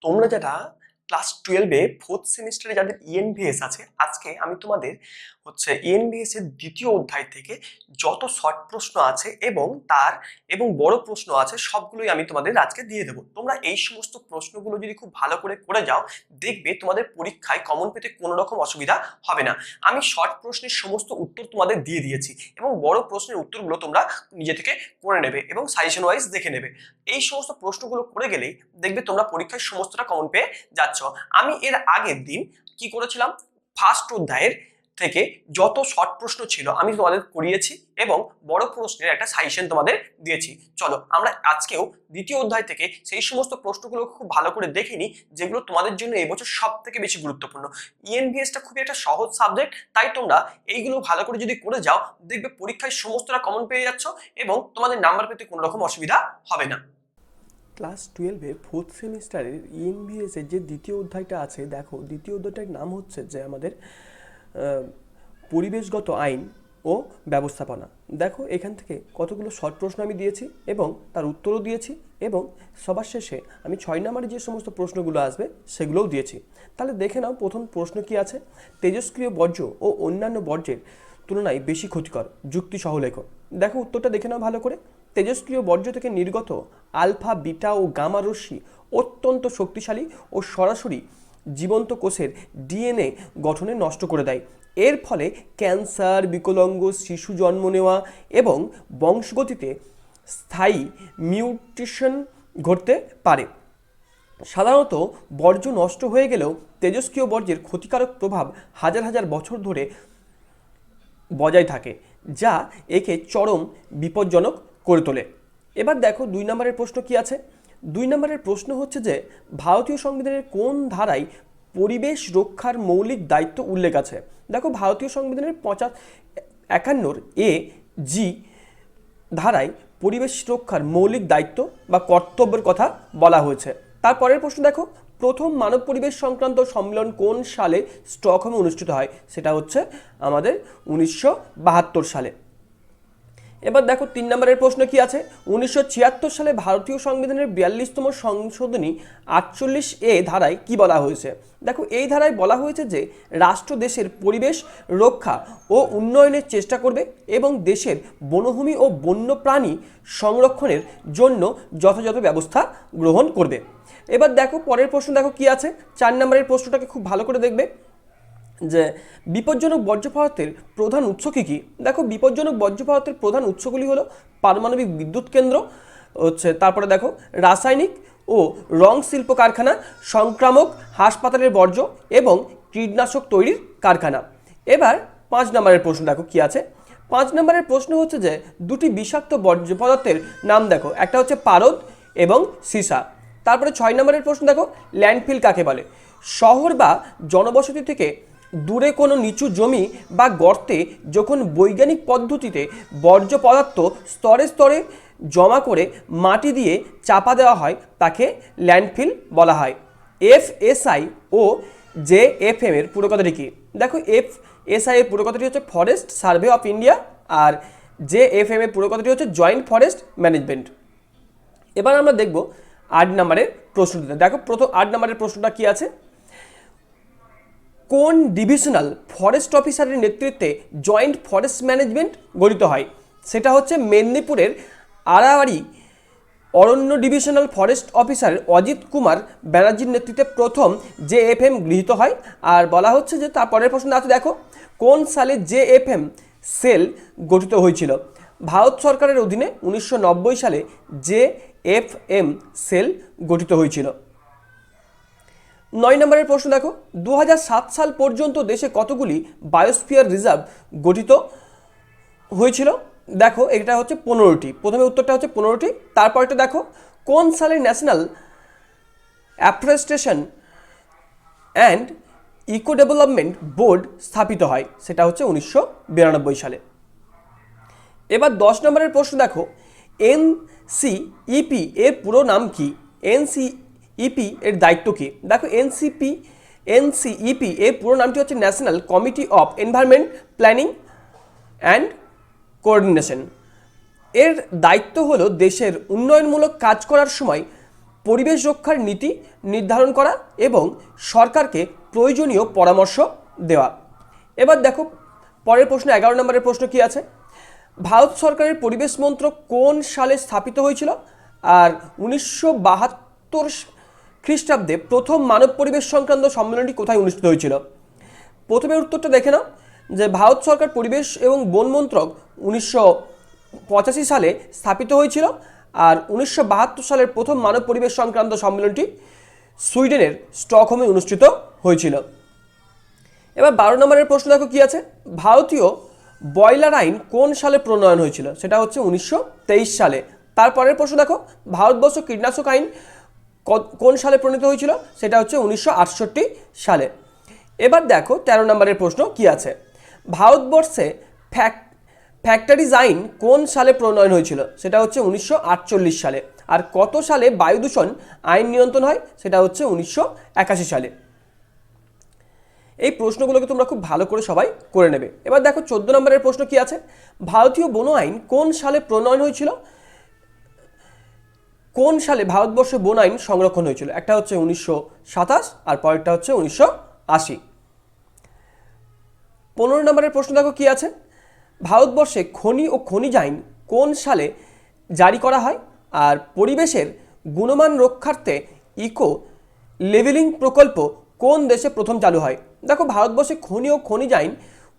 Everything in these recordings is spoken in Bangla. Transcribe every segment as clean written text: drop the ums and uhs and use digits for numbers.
তোমরা যারা ক্লাস 12-এ ফোর্থ সেমিস্টারে যাদের ইএনভিএস আছে, আজকে আমি তোমাদের ইএনভিএস এর দ্বিতীয় অধ্যায় থেকে যত শর্ট প্রশ্ন আছে এবং বড় প্রশ্ন আছে সবগুলোই আমি তোমাদের আজকে দিয়ে দেবো। তোমরা এই সমস্ত প্রশ্নগুলো যদি খুব ভালো করে যাও, দেখবে তোমাদের পরীক্ষায় কমন পেতে কোনো রকম অসুবিধা হবে না। আমি শর্ট প্রশ্নের সমস্ত উত্তর তোমাদের দিয়ে দিয়েছি এবং বড় প্রশ্নের উত্তরগুলো তোমরা নিজে থেকে করে নেবে এবং সাজেশন ওয়াইজ দেখে নেবে। এই সমস্ত প্রশ্নগুলো করে গেলেই দেখবে তোমরা পরীক্ষায় সমস্তটা কমন পেয়ে যাচ্ছ। আমি এর আগের দিন কি করেছিলাম, ফার্স্ট অধ্যায়ের থেকে যত শর্ট প্রশ্ন ছিল আমি তোমাদের করিয়েছি এবং বড় প্রশ্নের একটা সাজেশন তোমাদের দিয়েছি। চলো আমরা আজকেও দ্বিতীয় অধ্যায় থেকে সেই সমস্ত প্রশ্নগুলো খুব ভালো করে দেখে নিই, যেগুলো তোমাদের জন্য এই বছর সব থেকে বেশি গুরুত্বপূর্ণ। ইএনভিএসটা খুবই একটা সহজ সাবজেক্ট, তাই তোমরা এইগুলো ভালো করে যদি করে যাও, দেখবে পরীক্ষায় সমস্তটা কমন পেয়ে যাচ্ছ এবং তোমাদের নাম্বার পেতে কোনো রকম অসুবিধা হবে না। ক্লাস 12-এ ফোর্থ সেমিস্টারের ইএনভিএসের যে দ্বিতীয় অধ্যায়টা আছে, দেখো দ্বিতীয় অধ্যায়টার নাম হচ্ছে যে আমাদের পরিবেশগত আইন ও ব্যবস্থাপনা। দেখো এখান থেকে কতগুলো শর্ট প্রশ্ন আমি দিয়েছি এবং তার উত্তরও দিয়েছি এবং সবার শেষে আমি 6 নম্বরে যে সমস্ত প্রশ্নগুলো আসবে সেগুলোও দিয়েছি। তাহলে দেখে নাও প্রথম প্রশ্ন কি আছে। তেজস্ক্রিয় বর্জ্য ও অন্যান্য বর্জ্যের তুলনায় বেশি ক্ষতিকর, যুক্তি সহ লেখো। দেখো উত্তরটা দেখে নাও ভালো করে। তেজস্ক্রিয় বর্জ্য থেকে নির্গত আলফা, বিটা ও গামা রশ্মি অত্যন্ত শক্তিশালী ও সরাসরি জীবন্ত কোষের ডিএনএ গঠনে নষ্ট করে দেয়। এর ফলে ক্যান্সার, বিকলাঙ্গ শিশু জন্ম নেওয়া এবং বংশগতিতে স্থায়ী মিউটেশন ঘটতে পারে। সাধারণত বর্জ্য নষ্ট হয়ে গেলেও তেজস্ক্রিয় বর্জ্যের ক্ষতিকারক প্রভাব হাজার হাজার বছর ধরে বজায় থাকে, যা একে চরম বিপজ্জনক করে তোলে। এবার দেখো 2 নম্বরের প্রশ্ন কি আছে। 2 নম্বরের প্রশ্ন হচ্ছে যে ভারতীয় সংবিধানের কোন ধারায় পরিবেশ রক্ষার মৌলিক দায়িত্ব উল্লেখ আছে। দেখো ভারতীয় সংবিধানের 51 এ জি ধারায় পরিবেশ রক্ষার মৌলিক দায়িত্ব বা কর্তব্যের কথা বলা হয়েছে। তারপরের প্রশ্ন দেখো, প্রথম মানব পরিবেশ সংক্রান্ত সম্মেলন কোন সালে স্টকহোমে অনুষ্ঠিত হয়। সেটা হচ্ছে আমাদের 1972 সালে। এবার দেখো 3 নম্বরের প্রশ্ন কি আছে। 1976 সালে ভারতীয় সংবিধানের 42তম সংশোধনী 48A ধারায় কি বলা হয়েছে। দেখো এই ধারায় বলা হয়েছে যে রাষ্ট্র দেশের পরিবেশ রক্ষা ও উন্নয়নের চেষ্টা করবে এবং দেশের বনভূমি ও বন্যপ্রাণী সংরক্ষণের জন্য যথাযথ ব্যবস্থা গ্রহণ করবে। এবার দেখো পরের প্রশ্ন দেখো কি আছে। 4 নম্বরের প্রশ্নটাকে খুব ভালো করে দেখবে যে বিপজ্জনক বর্জ্য পদার্থের প্রধান উৎস কী কী। দেখো বিপজ্জনক বর্জ্য পদার্থের প্রধান উৎসগুলি হলো পারমাণবিক বিদ্যুৎ কেন্দ্র, তারপরে দেখো রাসায়নিক ও রং শিল্প কারখানা, সংক্রামক হাসপাতালের বর্জ্য এবং কীটনাশক তৈরির কারখানা। এবার 5 নম্বরের প্রশ্ন দেখো কি আছে। 5 নম্বরের প্রশ্ন হচ্ছে যে দুটি বিষাক্ত বর্জ্য পদার্থের নাম দেখো। একটা হচ্ছে পারদ এবং সীসা। তারপরে 6 নম্বরের প্রশ্ন দেখো, ল্যান্ডফিল কাকে বলে। শহর বা জনবসতি থেকে দূরে কোনো নিচু জমি বা গর্তে যখন বৈজ্ঞানিক পদ্ধতিতে বর্জ্য পদার্থ স্তরে স্তরে জমা করে মাটি দিয়ে চাপা দেওয়া হয় তাকে ল্যান্ডফিল বলা হয়। এফএসআই ও জেএফএম এর পুরো কথাটি কি। দেখো এফএসআই এর পুরো কথাটি হচ্ছে ফরেস্ট সার্ভে অফ ইন্ডিয়া আর জেএফএম এর পুরো কথাটি হচ্ছে জয়েন্ট ফরেস্ট ম্যানেজমেন্ট। এবার আমরা দেখব 8 নম্বরের প্রশ্নটিতে। দেখো প্রথম 8 নম্বরের প্রশ্নটা কি আছে। কোন ডিভিশনাল ফরেস্ট অফিসারের নেতৃত্বে জয়েন্ট ফরেস্ট ম্যানেজমেন্ট গঠিত হয়। সেটা হচ্ছে মেদিনীপুরের আড়াবাড়ি অরণ্য divisional forest officer Ajit Kumar ব্যানার্জির নেতৃত্বে প্রথম জেএফএম গৃহীত হয়। আর বলা হচ্ছে যে তারপরের প্রশ্ন আছে দেখো, কোন সালে জেএফএম সেল গঠিত হয়েছিল। ভারত সরকারের অধীনে 1990 সালে জেএফএম সেল গঠিত হয়েছিল। 9 নম্বরের প্রশ্ন দেখো, 2007 সাল পর্যন্ত দেশে কতগুলি বায়োস্ফিয়ার রিজার্ভ গঠিত হয়েছিল। দেখো এটা হচ্ছে 15টি। প্রথমে উত্তরটা হচ্ছে 15টি। তারপরটা দেখো, কোন সালে national afforestation and eco development board স্থাপিত হয়। সেটা হচ্ছে 1992 সালে। এবার 10 নম্বরের প্রশ্ন দেখো, এনসিইপি এর পুরো নাম কি। এনসিইপি এর দায়িত্ব কি। দেখো এনসিইপি এর পুরো নামটি হচ্ছে national committee of environment planning and coordination. এর দায়িত্ব হলো দেশের উন্নয়নমূলক কাজ করার সময় পরিবেশ রক্ষার নীতি নির্ধারণ করা এবং সরকারকে প্রয়োজনীয় পরামর্শ দেওয়া। এবার দেখো পরের প্রশ্ন, 11 নম্বরের প্রশ্ন কি আছে, ভারত সরকারের পরিবেশ মন্ত্রক কোন সালে স্থাপিত হয়েছিল? আর 1972 খ্রিস্টাব্দে প্রথম মানব পরিবেশ সংক্রান্ত সম্মেলনটি কোথায় অনুষ্ঠিত হয়েছিল? প্রথমে উত্তরটা দেখে নাও যে ভারত সরকার পরিবেশ এবং বন মন্ত্রক 1985 সালে স্থাপিত হয়েছিল, আর 1972 সালের প্রথম মানব পরিবেশ সংক্রান্ত সম্মেলনটি সুইডেনের স্টকহোমে অনুষ্ঠিত হয়েছিল। এবার 12 নম্বরের প্রশ্ন দেখো কি আছে, ভারতীয় বয়লার আইন কোন সালে প্রণয়ন হয়েছিল? সেটা হচ্ছে 1923 সালে। তারপরের প্রশ্ন দেখো, ভারতবর্ষ কীটনাশক আইন কোন সালে প্রণীত হয়েছিল? সেটা হচ্ছে 1968 সালে। এবার দেখো 13 নম্বরের প্রশ্ন কি আছে, ভারতবর্ষে ফ্যাক্টরিজ আইন কোন সালে প্রণয়ন হয়েছিল? সেটা হচ্ছে 1948 সালে। আর কত সালে বায়ু দূষণ আইন নিয়ন্ত্রণ হয়? সেটা হচ্ছে 1981 সালে। এই প্রশ্নগুলোকে তোমরা খুব ভালো করে সবাই করে নেবে। এবার দেখো 14 নম্বরের প্রশ্ন কি আছে, ভারতীয় বন আইন কোন সালে প্রণয়ন হয়েছিল? কোন সালে ভারতবর্ষে বন আইন সংরক্ষণ হয়েছিল? একটা হচ্ছে 1927 আর পরেরটা হচ্ছে 1980। 15 নম্বরের প্রশ্ন দেখো কি আছে, ভারতবর্ষে খনি ও খনিজ আইন কোন সালে জারি করা হয়? আর পরিবেশের গুণমান রক্ষার্থে ইকো লেভেলিং প্রকল্প কোন দেশে প্রথম চালু হয়? দেখো ভারতবর্ষে খনি ও খনিজ আইন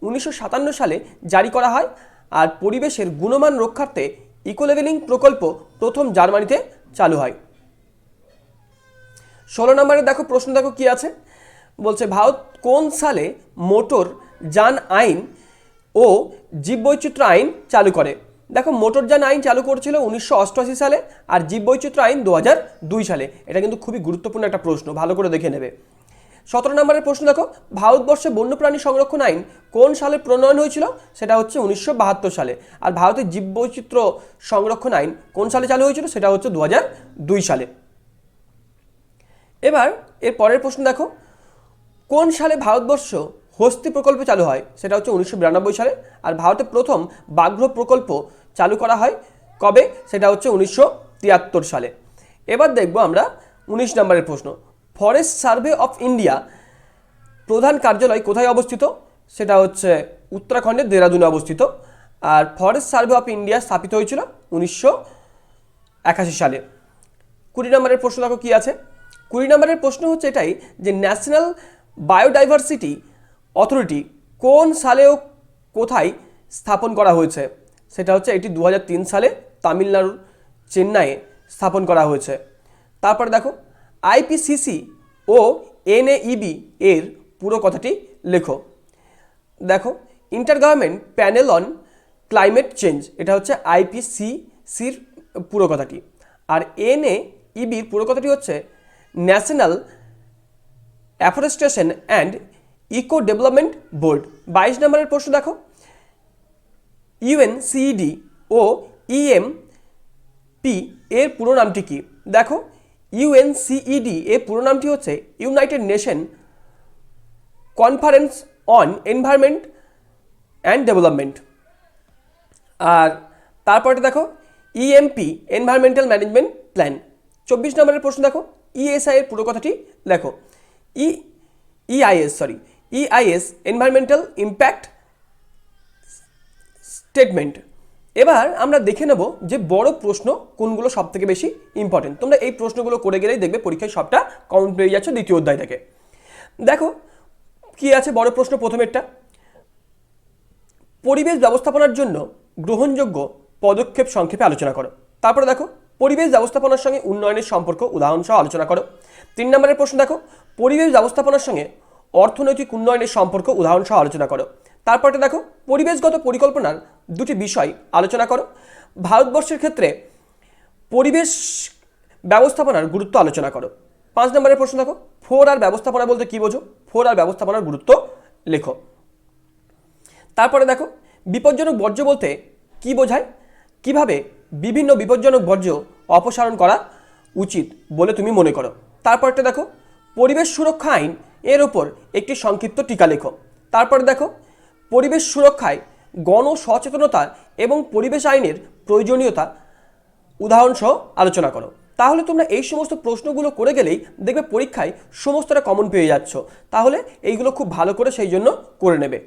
1957 সালে জারি করা হয়, আর পরিবেশের গুণমান রক্ষার্থে ইকো লেভেলিং প্রকল্প প্রথম জার্মানিতে চালু হয়। 16 নম্বরে দেখো প্রশ্ন দেখো কি আছে, বলছে ভারত কোন সালে মোটর যান আইন ও জীববৈচিত্র্য আইন চালু করে? দেখো মোটরযান আইন চালু করেছিল 1988 সালে, আর জীববৈচিত্র্য আইন 2002 সালে। এটা কিন্তু খুবই গুরুত্বপূর্ণ একটা প্রশ্ন, ভালো করে দেখে নেবে। 17 নম্বরের প্রশ্ন দেখো, ভারতবর্ষে বন্যপ্রাণী সংরক্ষণ আইন কোন সালে প্রণয়ন হয়েছিল? সেটা হচ্ছে 1972 সালে। আর ভারতের জীববৈচিত্র্য সংরক্ষণ আইন কোন সালে চালু হয়েছিল? সেটা হচ্ছে 2002 সালে। এবার এর পরের প্রশ্ন দেখো, কোন সালে ভারতবর্ষ হস্তি প্রকল্প চালু হয়? সেটা হচ্ছে 1992 সালে। আর ভারতের প্রথম ব্যাঘ্র প্রকল্প চালু করা হয় কবে? সেটা হচ্ছে 1973 সালে। এবার দেখব আমরা 19 নম্বরের প্রশ্ন, ফরেস্ট সার্ভে অফ ইন্ডিয়া প্রধান কার্যালয় কোথায় অবস্থিত? সেটা হচ্ছে উত্তরাখণ্ডের দেরাদুনে অবস্থিত। আর ফরেস্ট সার্ভে অফ ইন্ডিয়া স্থাপিত হয়েছিল 1981 সালে। 20 নম্বরের প্রশ্ন দেখো কি আছে, 20 নম্বরের প্রশ্ন হচ্ছে এটাই যে ন্যাশনাল বায়োডাইভার্সিটি অথরিটি কোন সালে ও কোথায় স্থাপন করা হয়েছে? সেটা হচ্ছে এটি 2003 সালে তামিলনাড়ুর চেন্নাইয়ে স্থাপন করা হয়েছে। তারপরে দেখো আইপিসিসি ও এনএইবি এর পুরো কথাটি লেখো। দেখো inter government panel on climate change, এটা হচ্ছে আইপিসিসির পুরো কথাটি। আর এনএইবির পুরো কথাটি হচ্ছে national afforestation and eco development board. 22 নম্বরের প্রশ্ন দেখো, ইউএনসিইডি ও ইএমপি এর পুরো নামটি কি? দেখো ইউএনসিইডি এর পুরো নামটি হচ্ছে United Nation conference on environment and development. আর তারপরে দেখো ইএমপি এনভায়রনমেন্টাল ম্যানেজমেন্ট প্ল্যান। 24 নম্বরের প্রশ্ন দেখো, ইএসআই এর পুরো কথাটি লেখো। EIS environmental impact statement. এবার আমরা দেখে নেব যে বড় প্রশ্ন কোনগুলো সব থেকে বেশি ইম্পর্টেন্ট। তোমরা এই প্রশ্নগুলো করে গেলেই দেখবে পরীক্ষায় সবটা কমন পেয়ে যাচ্ছে দ্বিতীয় অধ্যায় থেকে। দেখো কি আছে বড় প্রশ্ন, প্রথমেরটা, পরিবেশ ব্যবস্থাপনার জন্য গ্রহণযোগ্য পদক্ষেপ সংক্ষেপে আলোচনা করো। তারপরে দেখো পরিবেশ ব্যবস্থাপনার সঙ্গে উন্নয়নের সম্পর্ক উদাহরণ সহ আলোচনা করো। 3 নম্বরের প্রশ্ন দেখো, পরিবেশ ব্যবস্থাপনার সঙ্গে অর্থনৈতিক উন্নয়নের সম্পর্ক উদাহরণ সহ আলোচনা করো। তারপরে দেখো পরিবেশগত পরিকল্পনার দুটি বিষয় আলোচনা করো। ভারতবর্ষের ক্ষেত্রে পরিবেশ ব্যবস্থাপনার গুরুত্ব আলোচনা করো। 5 নম্বরের প্রশ্ন দেখো, 4R ব্যবস্থাপনা বলতে কি বোঝো? 4R ব্যবস্থাপনার গুরুত্ব লেখো। তারপরে দেখো বিপজ্জনক বর্জ্য বলতে কি বোঝায়? কিভাবে বিভিন্ন বিপজ্জনক বর্জ্য অপসারণ করা উচিত বলে তুমি মনে করো? তারপরটা দেখো পরিবেশ সুরক্ষা আইন এর ওপর একটি সংক্ষিপ্ত টিকা লেখো। তারপরে দেখো পরিবেশ সুরক্ষায় গণ সচেতনতা এবং পরিবেশ আইনের প্রয়োজনীয়তা উদাহরণ সহ আলোচনা করো। তাহলে তোমরা এই সমস্ত প্রশ্নগুলো করে গেলেই দেখবে পরীক্ষায় সমস্তটা কমন পেয়ে যাচ্ছ। তাহলে এইগুলো খুব ভালো করে সেই জন্য করে নেবে।